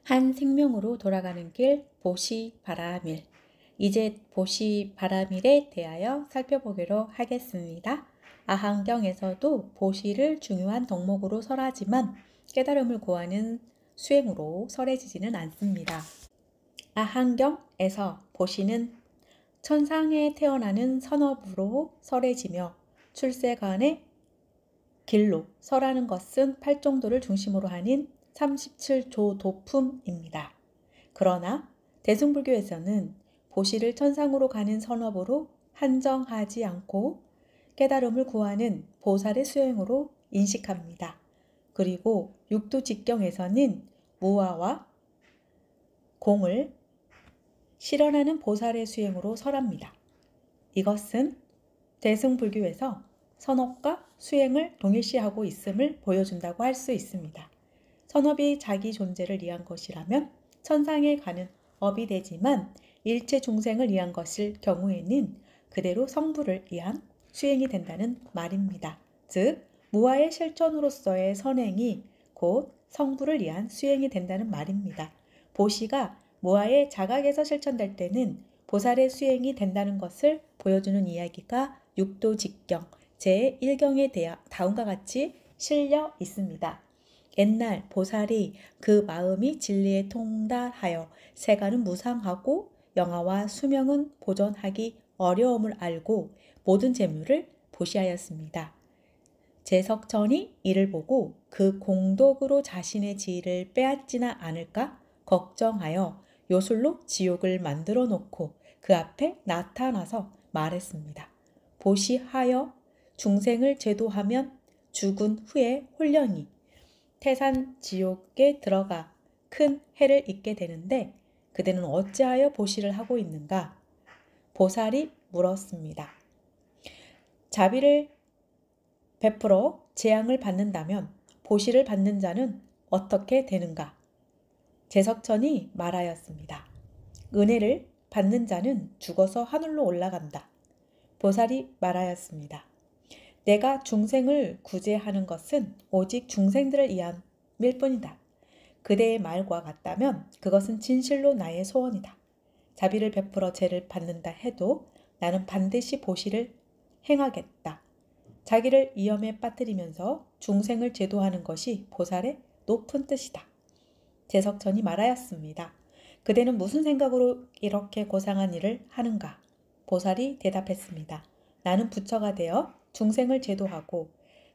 한 생명으로 돌아가는 길 보시바라밀. 이제 보시바라밀에 대하여 살펴보기로 하겠습니다. 아한경에서도 보시를 중요한 덕목으로 설하지만 깨달음을 구하는 수행으로 설해지지는 않습니다. 아한경에서 보시는 천상에 태어나는 선업으로 설해지며 출세간의 길로 설하는 것은 팔정도를 중심으로 하는 37조 도품입니다. 그러나 대승불교에서는 보시를 천상으로 가는 선업으로 한정하지 않고 깨달음을 구하는 보살의 수행으로 인식합니다. 그리고 육도직경에서는 무아와 공을 실현하는 보살의 수행으로 설합니다. 이것은 대승불교에서 선업과 수행을 동일시하고 있음을 보여준다고 할 수 있습니다. 선업이 자기 존재를 위한 것이라면 천상에 가는 업이 되지만 일체 중생을 위한 것일 경우에는 그대로 성부를 위한 수행이 된다는 말입니다. 즉 무아의 실천으로서의 선행이 곧 성부를 위한 수행이 된다는 말입니다. 보시가 무아의 자각에서 실천될 때는 보살의 수행이 된다는 것을 보여주는 이야기가 육도직경 제1경에 대하 다음과 같이 실려 있습니다. 옛날 보살이 그 마음이 진리에 통달하여 세간은 무상하고 영화와 수명은 보존하기 어려움을 알고 모든 재물을 보시하였습니다. 제석천이 이를 보고 그 공덕으로 자신의 지위를 빼앗지나 않을까 걱정하여 요술로 지옥을 만들어 놓고 그 앞에 나타나서 말했습니다. 보시하여 중생을 제도하면 죽은 후에 홀령이 태산 지옥에 들어가 큰 해를 입게 되는데 그대는 어찌하여 보시를 하고 있는가? 보살이 물었습니다. 자비를 베풀어 재앙을 받는다면 보시를 받는 자는 어떻게 되는가? 제석천이 말하였습니다. 은혜를 받는 자는 죽어서 하늘로 올라간다. 보살이 말하였습니다. 내가 중생을 구제하는 것은 오직 중생들을 위함일 뿐이다. 그대의 말과 같다면 그것은 진실로 나의 소원이다. 자비를 베풀어 죄를 받는다 해도 나는 반드시 보시를 행하겠다. 자기를 위험에 빠뜨리면서 중생을 제도하는 것이 보살의 높은 뜻이다. 제석천이 말하였습니다. 그대는 무슨 생각으로 이렇게 고상한 일을 하는가? 보살이 대답했습니다. 나는 부처가 되어 중생을 제도하고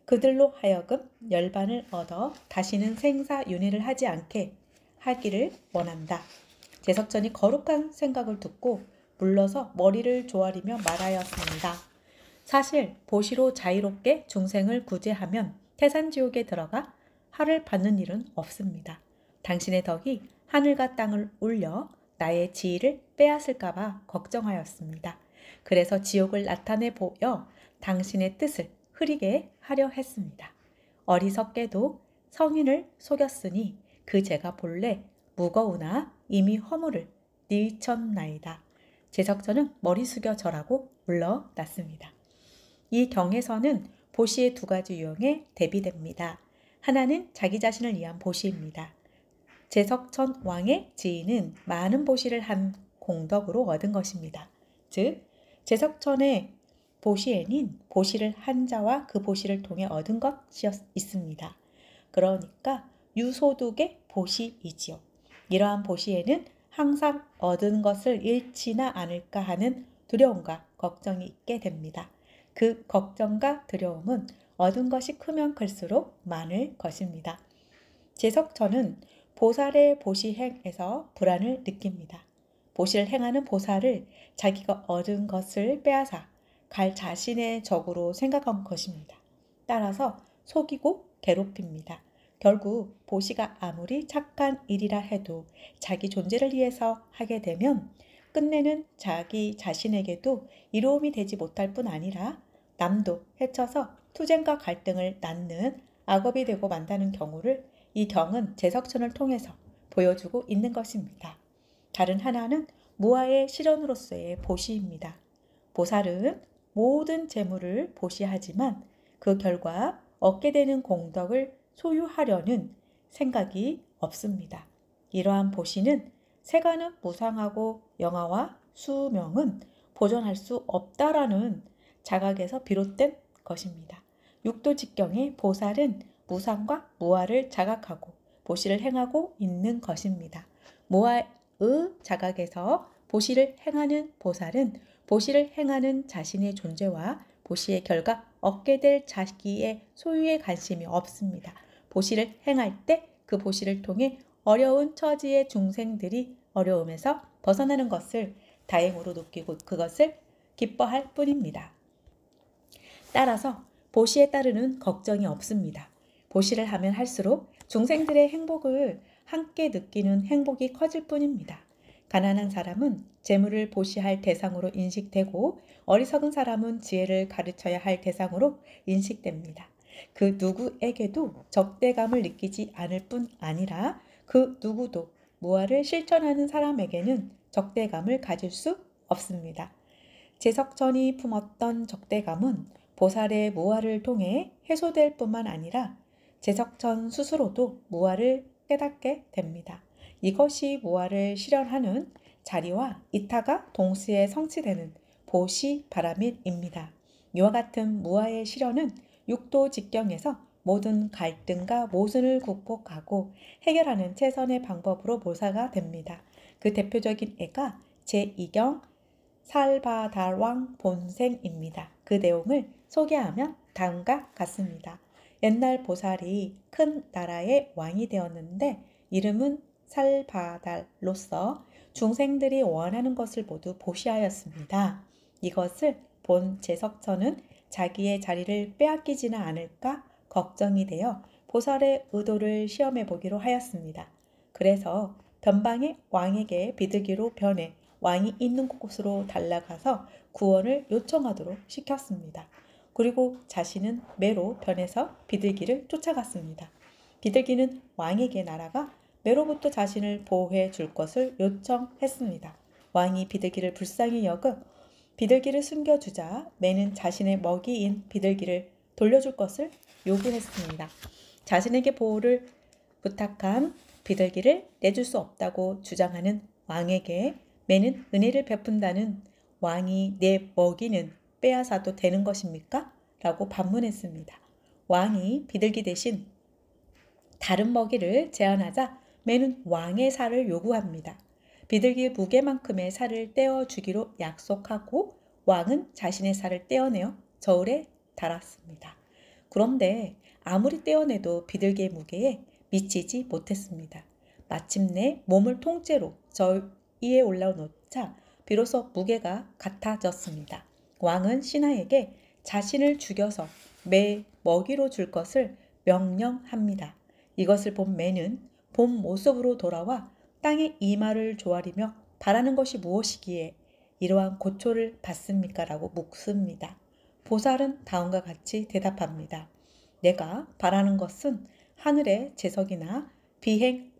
그들로 하여금 열반을 얻어 다시는 생사윤회를 하지 않게 하기를 원한다. 제석천이 거룩한 생각을 듣고 물러서 머리를 조아리며 말하였습니다. 사실 보시로 자유롭게 중생을 구제하면 태산지옥에 들어가 할을 받는 일은 없습니다. 당신의 덕이 하늘과 땅을 울려 나의 지위를 빼앗을까봐 걱정하였습니다. 그래서 지옥을 나타내 보여 당신의 뜻을 흐리게 하려 했습니다. 어리석게도 성인을 속였으니 그 죄가 본래 무거우나 이미 허물을 뉘쳤나이다. 제석천은 머리 숙여 절하고 물러났습니다. 이 경에서는 보시의 두 가지 유형에 대비됩니다. 하나는 자기 자신을 위한 보시입니다. 제석천 왕의 지위는 많은 보시를 한 공덕으로 얻은 것입니다. 즉 제석천의 보시에는 보시를 한 자와 그 보시를 통해 얻은 것이 있습니다. 그러니까 유소득의 보시이지요. 이러한 보시에는 항상 얻은 것을 잃지나 않을까 하는 두려움과 걱정이 있게 됩니다. 그 걱정과 두려움은 얻은 것이 크면 클수록 많을 것입니다. 제석천은 보살의 보시행에서 불안을 느낍니다. 보시를 행하는 보살을 자기가 얻은 것을 빼앗아 갈 자신의 적으로 생각한 것입니다. 따라서 속이고 괴롭힙니다. 결국 보시가 아무리 착한 일이라 해도 자기 존재를 위해서 하게 되면 끝내는 자기 자신에게도 이로움이 되지 못할 뿐 아니라 남도 해쳐서 투쟁과 갈등을 낳는 악업이 되고 만다는 경우를 이 경은 제석천을 통해서 보여주고 있는 것입니다. 다른 하나는 무아의 실현으로서의 보시입니다. 보살은 모든 재물을 보시하지만 그 결과 얻게 되는 공덕을 소유하려는 생각이 없습니다. 이러한 보시는 세간은 무상하고 영화와 수명은 보존할 수 없다라는 자각에서 비롯된 것입니다. 육도직경의 보살은 무상과 무아를 자각하고 보시를 행하고 있는 것입니다. 무아의 자각에서 보시를 행하는 보살은 보시를 행하는 자신의 존재와 보시의 결과 얻게 될 자기의 소유에 관심이 없습니다. 보시를 행할 때 그 보시를 통해 어려운 처지의 중생들이 어려움에서 벗어나는 것을 다행으로 느끼고 그것을 기뻐할 뿐입니다. 따라서 보시에 따르는 걱정이 없습니다. 보시를 하면 할수록 중생들의 행복을 함께 느끼는 행복이 커질 뿐입니다. 가난한 사람은 재물을 보시할 대상으로 인식되고 어리석은 사람은 지혜를 가르쳐야 할 대상으로 인식됩니다. 그 누구에게도 적대감을 느끼지 않을 뿐 아니라 그 누구도 무아를 실천하는 사람에게는 적대감을 가질 수 없습니다. 제석천이 품었던 적대감은 보살의 무아를 통해 해소될 뿐만 아니라 제석천 스스로도 무아를 깨닫게 됩니다. 이것이 무아를 실현하는 자리와 이타가 동시에 성취되는 보시 바라밀입니다. 이와 같은 무아의 실현은 육도 직경에서 모든 갈등과 모순을 극복하고 해결하는 최선의 방법으로 묘사가 됩니다. 그 대표적인 예가 제2경 살바달왕 본생입니다. 그 내용을 소개하면 다음과 같습니다. 옛날 보살이 큰 나라의 왕이 되었는데 이름은 살바달로서 중생들이 원하는 것을 모두 보시하였습니다. 이것을 본 제석천은 자기의 자리를 빼앗기지는 않을까 걱정이 되어 보살의 의도를 시험해 보기로 하였습니다. 그래서 변방의 왕에게 비둘기로 변해 왕이 있는 곳으로 달려가서 구원을 요청하도록 시켰습니다. 그리고 자신은 매로 변해서 비둘기를 쫓아갔습니다. 비둘기는 왕에게 날아가 매로부터 자신을 보호해 줄 것을 요청했습니다. 왕이 비둘기를 불쌍히 여겨 비둘기를 숨겨주자 매는 자신의 먹이인 비둘기를 돌려줄 것을 요구했습니다. 자신에게 보호를 부탁한 비둘기를 내줄 수 없다고 주장하는 왕에게 매는 은혜를 베푼다는 왕이 내 먹이는 빼앗아도 되는 것입니까? 라고 반문했습니다. 왕이 비둘기 대신 다른 먹이를 제안하자 매는 왕의 살을 요구합니다. 비둘기 무게만큼의 살을 떼어주기로 약속하고 왕은 자신의 살을 떼어내어 저울에 달았습니다. 그런데 아무리 떼어내도 비둘기의 무게에 미치지 못했습니다. 마침내 몸을 통째로 저울 위에 올라놓자 비로소 무게가 같아졌습니다. 왕은 신하에게 자신을 죽여서 매 먹이로 줄 것을 명령합니다. 이것을 본 매는 본 모습으로 돌아와 땅에 이마를 조아리며 바라는 것이 무엇이기에 이러한 고초를 받습니까? 라고 묻습니다. 보살은 다음과 같이 대답합니다. 내가 바라는 것은 하늘의 재석이나 비행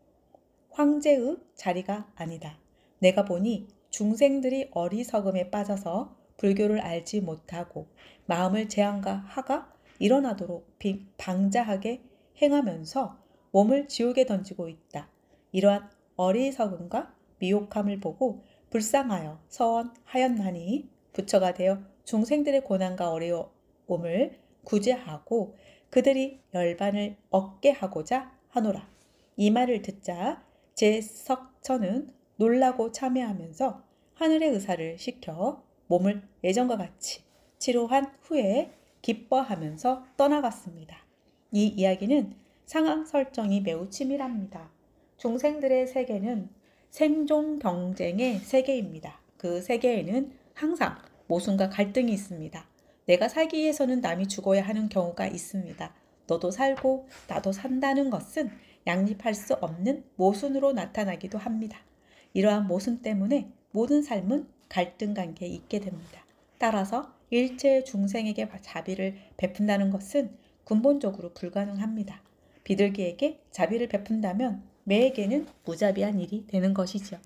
황제의 자리가 아니다. 내가 보니 중생들이 어리석음에 빠져서 불교를 알지 못하고 마음을 제한과 하가 일어나도록 방자하게 행하면서 몸을 지옥에 던지고 있다. 이러한 어리석음과 미혹함을 보고 불쌍하여 서원하였나니 부처가 되어 중생들의 고난과 어려움을 구제하고 그들이 열반을 얻게 하고자 하노라. 이 말을 듣자 제석천은 놀라고 참회하면서 하늘의 의사를 시켜 몸을 예전과 같이 치료한 후에 기뻐하면서 떠나갔습니다. 이 이야기는 상황 설정이 매우 치밀합니다. 중생들의 세계는 생존 경쟁의 세계입니다. 그 세계에는 항상 모순과 갈등이 있습니다. 내가 살기 위해서는 남이 죽어야 하는 경우가 있습니다. 너도 살고 나도 산다는 것은 양립할 수 없는 모순으로 나타나기도 합니다. 이러한 모순 때문에 모든 삶은 갈등 관계에 있게 됩니다. 따라서 일체 중생에게 자비를 베푼다는 것은 근본적으로 불가능합니다. 비둘기에게 자비를 베푼다면 매에게는 무자비한 일이 되는 것이죠.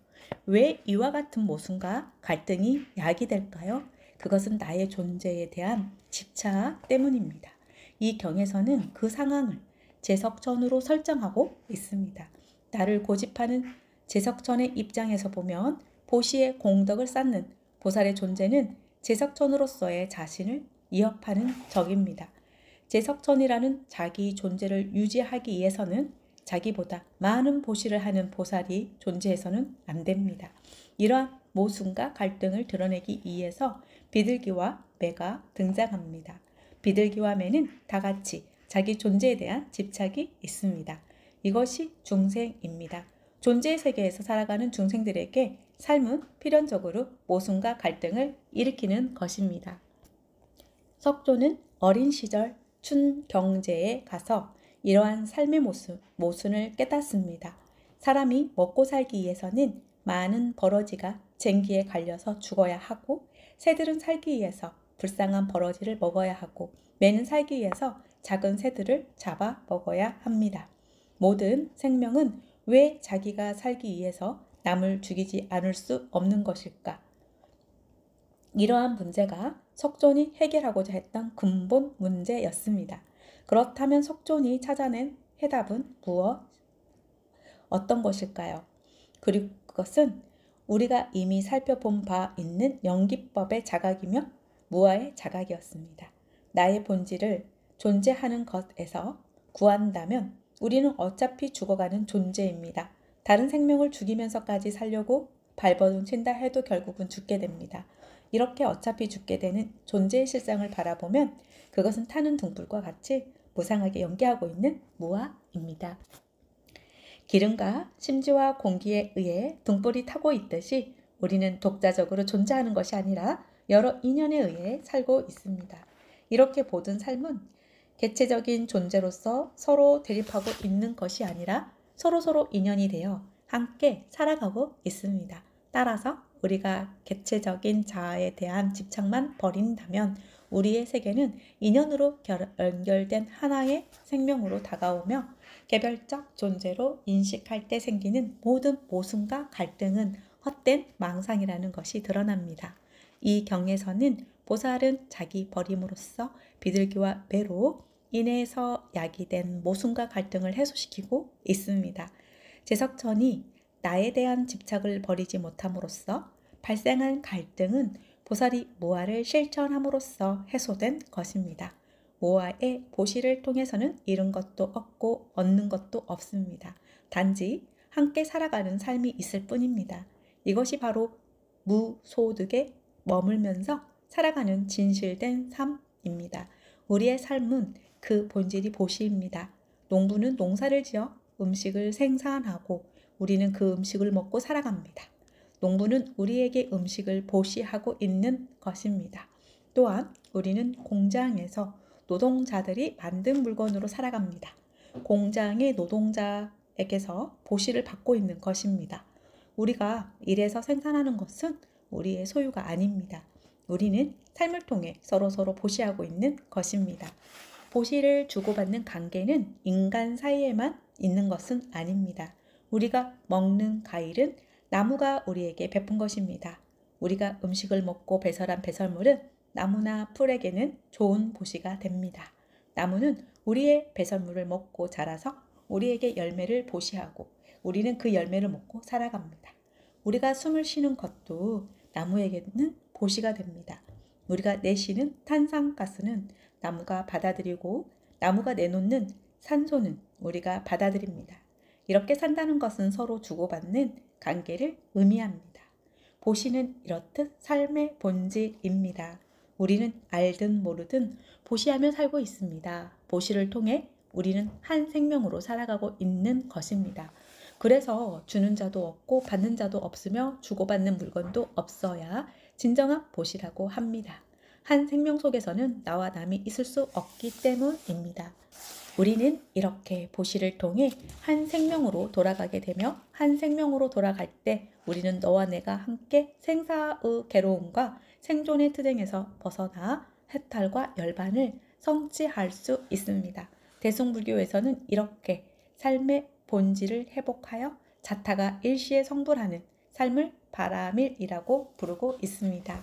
왜 이와 같은 모순과 갈등이 야기될까요? 그것은 나의 존재에 대한 집착 때문입니다. 이 경에서는 그 상황을 제석천으로 설정하고 있습니다. 나를 고집하는 제석천의 입장에서 보면 보시의 공덕을 쌓는 보살의 존재는 제석천으로서의 자신을 위협하는 적입니다. 제석천이라는 자기 존재를 유지하기 위해서는 자기보다 많은 보시를 하는 보살이 존재해서는 안 됩니다. 이러한 모순과 갈등을 드러내기 위해서 비둘기와 매가 등장합니다. 비둘기와 매는 다 같이 자기 존재에 대한 집착이 있습니다. 이것이 중생입니다. 존재의 세계에서 살아가는 중생들에게 삶은 필연적으로 모순과 갈등을 일으키는 것입니다. 석조는 어린 시절 춘경제에 가서 이러한 삶의 모순을 깨닫습니다. 사람이 먹고 살기 위해서는 많은 버러지가 쟁기에 갈려서 죽어야 하고, 새들은 살기 위해서 불쌍한 버러지를 먹어야 하고, 매는 살기 위해서 작은 새들을 잡아 먹어야 합니다. 모든 생명은 왜 자기가 살기 위해서 남을 죽이지 않을 수 없는 것일까? 이러한 문제가 석존이 해결하고자 했던 근본 문제였습니다. 그렇다면 석존이 찾아낸 해답은 어떤 것일까요? 그리고 그것은 우리가 이미 살펴본 바 있는 연기법의 자각이며 무아의 자각이었습니다. 나의 본질을 존재하는 것에서 구한다면 우리는 어차피 죽어가는 존재입니다. 다른 생명을 죽이면서까지 살려고 발버둥 친다 해도 결국은 죽게 됩니다. 이렇게 어차피 죽게 되는 존재의 실상을 바라보면 그것은 타는 등불과 같이 무상하게 연기하고 있는 무아입니다. 기름과 심지와 공기에 의해 등불이 타고 있듯이 우리는 독자적으로 존재하는 것이 아니라 여러 인연에 의해 살고 있습니다. 이렇게 모든 삶은 개체적인 존재로서 서로 대립하고 있는 것이 아니라 서로서로 인연이 되어 함께 살아가고 있습니다. 따라서 우리가 개체적인 자아에 대한 집착만 버린다면 우리의 세계는 인연으로 연결된 하나의 생명으로 다가오며 개별적 존재로 인식할 때 생기는 모든 모순과 갈등은 헛된 망상이라는 것이 드러납니다. 이 경에서는 보살은 자기 버림으로써 비둘기와 매로 인해서 야기된 모순과 갈등을 해소시키고 있습니다. 제석천이 나에 대한 집착을 버리지 못함으로써 발생한 갈등은 보살이 무아를 실천함으로써 해소된 것입니다. 무아의 보시를 통해서는 잃은 것도 없고 얻는 것도 없습니다. 단지 함께 살아가는 삶이 있을 뿐입니다. 이것이 바로 무소득에 머물면서 살아가는 진실된 삶입니다. 우리의 삶은 그 본질이 보시입니다. 농부는 농사를 지어 음식을 생산하고 우리는 그 음식을 먹고 살아갑니다. 농부는 우리에게 음식을 보시하고 있는 것입니다. 또한 우리는 공장에서 노동자들이 만든 물건으로 살아갑니다. 공장의 노동자에게서 보시를 받고 있는 것입니다. 우리가 일해서 생산하는 것은 우리의 소유가 아닙니다. 우리는 삶을 통해 서로서로 보시하고 있는 것입니다. 보시를 주고받는 관계는 인간 사이에만 있는 것은 아닙니다. 우리가 먹는 과일은 나무가 우리에게 베푼 것입니다. 우리가 음식을 먹고 배설한 배설물은 나무나 풀에게는 좋은 보시가 됩니다. 나무는 우리의 배설물을 먹고 자라서 우리에게 열매를 보시하고 우리는 그 열매를 먹고 살아갑니다. 우리가 숨을 쉬는 것도 나무에게는 보시가 됩니다. 우리가 내쉬는 탄산가스는 나무가 받아들이고 나무가 내놓는 산소는 우리가 받아들입니다. 이렇게 산다는 것은 서로 주고받는 관계를 의미합니다. 보시는 이렇듯 삶의 본질입니다. 우리는 알든 모르든 보시하며 살고 있습니다. 보시를 통해 우리는 한 생명으로 살아가고 있는 것입니다. 그래서 주는 자도 없고 받는 자도 없으며 주고받는 물건도 없어야 진정한 보시라고 합니다. 한 생명 속에서는 나와 남이 있을 수 없기 때문입니다. 우리는 이렇게 보시를 통해 한 생명으로 돌아가게 되며 한 생명으로 돌아갈 때 우리는 너와 내가 함께 생사의 괴로움과 생존의 투쟁에서 벗어나 해탈과 열반을 성취할 수 있습니다. 대승불교에서는 이렇게 삶의 본질을 회복하여 자타가 일시에 성불하는 삶을 바라밀이라고 부르고 있습니다.